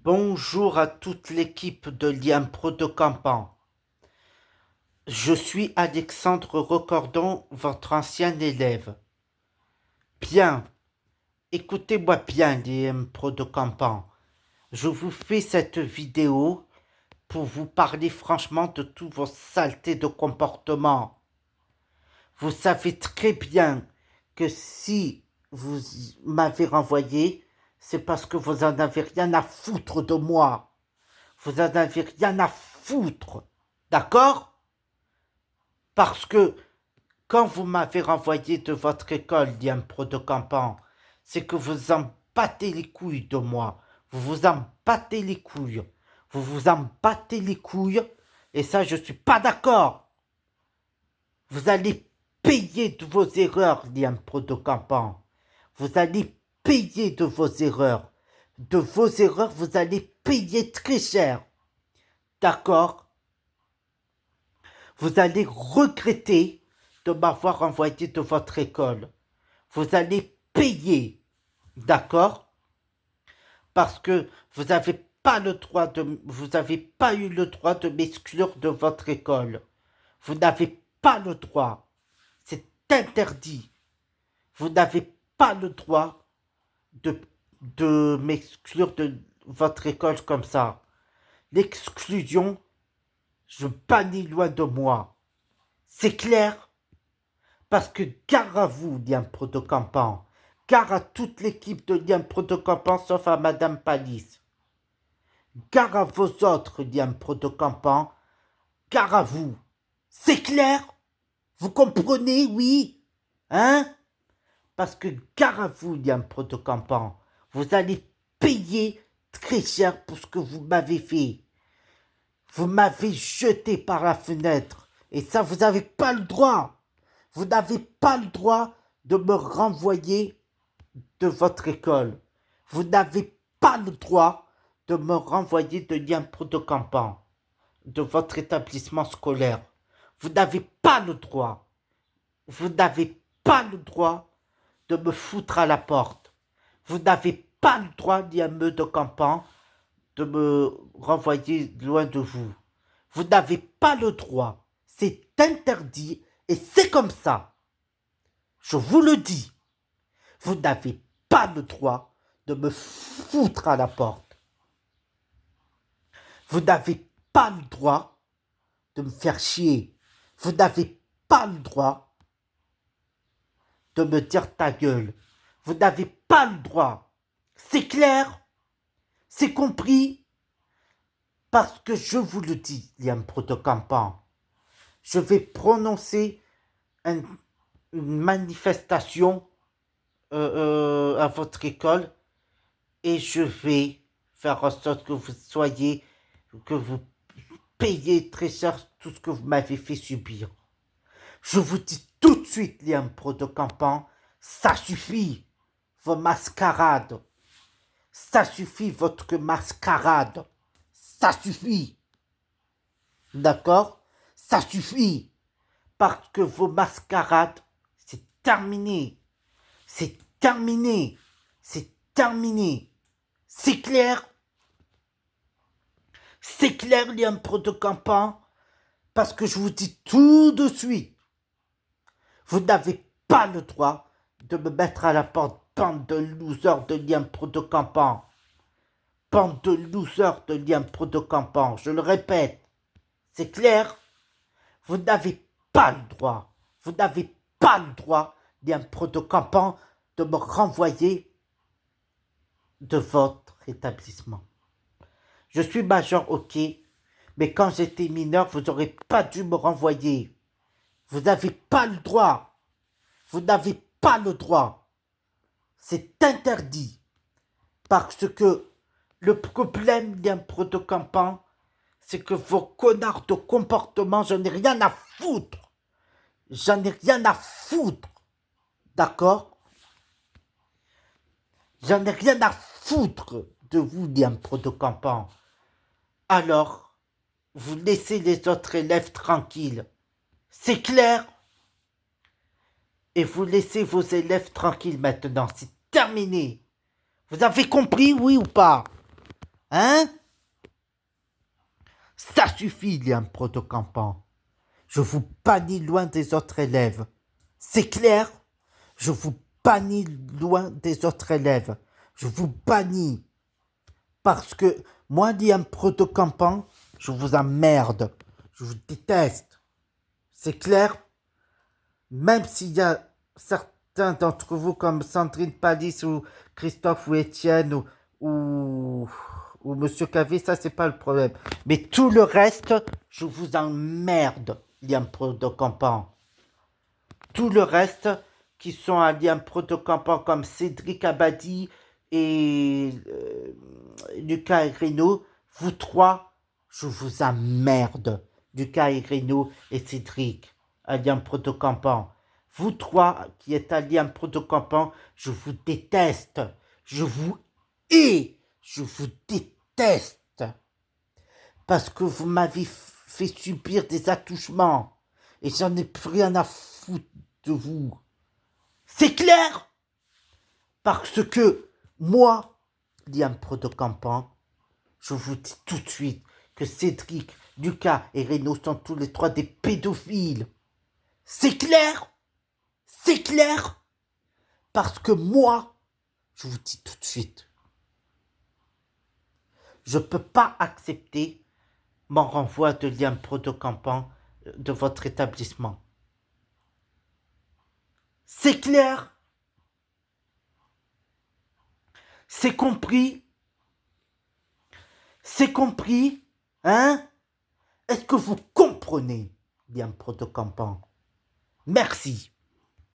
Bonjour à toute l'équipe de Liam Pro de Campan. Je suis Alexandre Recordon, votre ancien élève. Bien, écoutez-moi bien, Liam Pro de Campan. Je vous fais cette vidéo pour vous parler franchement de tous vos saletés de comportement. Vous savez très bien que si vous m'avez renvoyé, c'est parce que vous en avez rien à foutre de moi. Vous en avez rien à foutre. D'accord? Parce que quand vous m'avez renvoyé de votre école d'impro de Campan, c'est que vous en battez les couilles de moi. Vous vous en battez les couilles. Vous vous en battez les couilles. Et ça, je suis pas d'accord. Vous allez payer de vos erreurs, d'impro de Campan. Vous allez payer de vos erreurs. De vos erreurs, vous allez payer très cher. D'accord? Vous allez regretter de m'avoir envoyé de votre école. Vous allez payer, d'accord? Parce que vous n'avez pas le droit de, vous n'avez pas eu le droit de m'exclure de votre école. Vous n'avez pas le droit. C'est interdit. Vous n'avez pas le droit de, de m'exclure de votre école comme ça. L'exclusion, je bannis loin de moi. C'est clair? Parce que gare à vous, Liam Protocampan. Gare à toute l'équipe de Liam Protocampan, sauf à Madame Palis. Gare à vos autres, Liam Protocampan. Gare à vous. C'est clair? Vous comprenez, oui? Hein? Parce que gare à vous, Liam Protocampan. Vous allez payer très cher pour ce que vous m'avez fait. Vous m'avez jeté par la fenêtre. Et ça, vous n'avez pas le droit. Vous n'avez pas le droit de me renvoyer de votre école. Vous n'avez pas le droit de me renvoyer de l'impôt de campagne, de votre établissement scolaire. Vous n'avez pas le droit. Vous n'avez pas le droit de me foutre à la porte. Vous n'avez pas le droit, l'impôt de campagne, de me renvoyer loin de vous. Vous n'avez pas le droit. C'est interdit et c'est comme ça. Je vous le dis. Vous n'avez pas le droit de me foutre à la porte. Vous n'avez pas le droit de me faire chier. Vous n'avez pas le droit de me dire ta gueule. Vous n'avez pas le droit. C'est clair? C'est compris? Parce que je vous le dis, Liam Protocampan, je vais prononcer une manifestation à votre école et je vais faire en sorte que vous soyez, que vous payiez très cher tout ce que vous m'avez fait subir. Je vous dis tout de suite, Liam Protocampan, ça suffit, vos mascarades. Ça suffit, votre mascarade. Ça suffit. D'accord? Ça suffit. Parce que vos mascarades, c'est terminé. C'est terminé. C'est terminé. C'est clair? C'est clair, Liam Protocampan? Parce que je vous dis tout de suite, vous n'avez pas le droit de me mettre à la porte, bande de losers de Liam Protocampan. Bande de losers de Liam Protocampan, je le répète. C'est clair? Vous n'avez pas le droit. Vous n'avez pas le droit, Liam Protocampan, de me renvoyer de votre établissement. Je suis majeur, ok, mais quand j'étais mineur, vous n'aurez pas dû me renvoyer. Vous n'avez pas le droit. Vous n'avez pas le droit. C'est interdit. Parce que le problème d'un protocampant, c'est que vos connards de comportement, j'en ai rien à foutre. J'en ai rien à foutre. D'accord? J'en ai rien à foutre de vous, d'un protocampant. Alors, vous laissez les autres élèves tranquilles. C'est clair? Et vous laissez vos élèves tranquilles maintenant. C'est terminé. Vous avez compris, oui ou pas? Hein? Ça suffit, Liam Protocampant. Je vous bannis loin des autres élèves. C'est clair? Je vous bannis loin des autres élèves. Je vous bannis. Parce que moi, Liam Protocampant, je vous emmerde. Je vous déteste. C'est clair? Même s'il y a certains d'entre vous comme Sandrine Palis ou Christophe ou Étienne ou Monsieur Cavé, ça c'est pas le problème. Mais tout le reste, je vous emmerde, Liam Protocampant. Tout le reste qui sont à Liam Protocampant comme Cédric Abadi et Lucas et Reno, vous trois, je vous emmerde. Lucas et Reno et Cédric à Liam Protocampant. Vous trois qui êtes à Liam Protocampant, je vous déteste. Je vous hais. Je vous déteste. Parce que vous m'avez fait subir des attouchements. Et j'en ai plus rien à foutre de vous. C'est clair? Parce que moi, Liam Protocampant, je vous dis tout de suite que Cédric, Lucas et Reno sont tous les trois des pédophiles. C'est clair? C'est clair? Parce que moi, je vous dis tout de suite, je ne peux pas accepter mon renvoi de Liam Protocampant de votre établissement. C'est clair? C'est compris? C'est compris? Hein? Est-ce que vous comprenez, Liam Protocampant? Merci.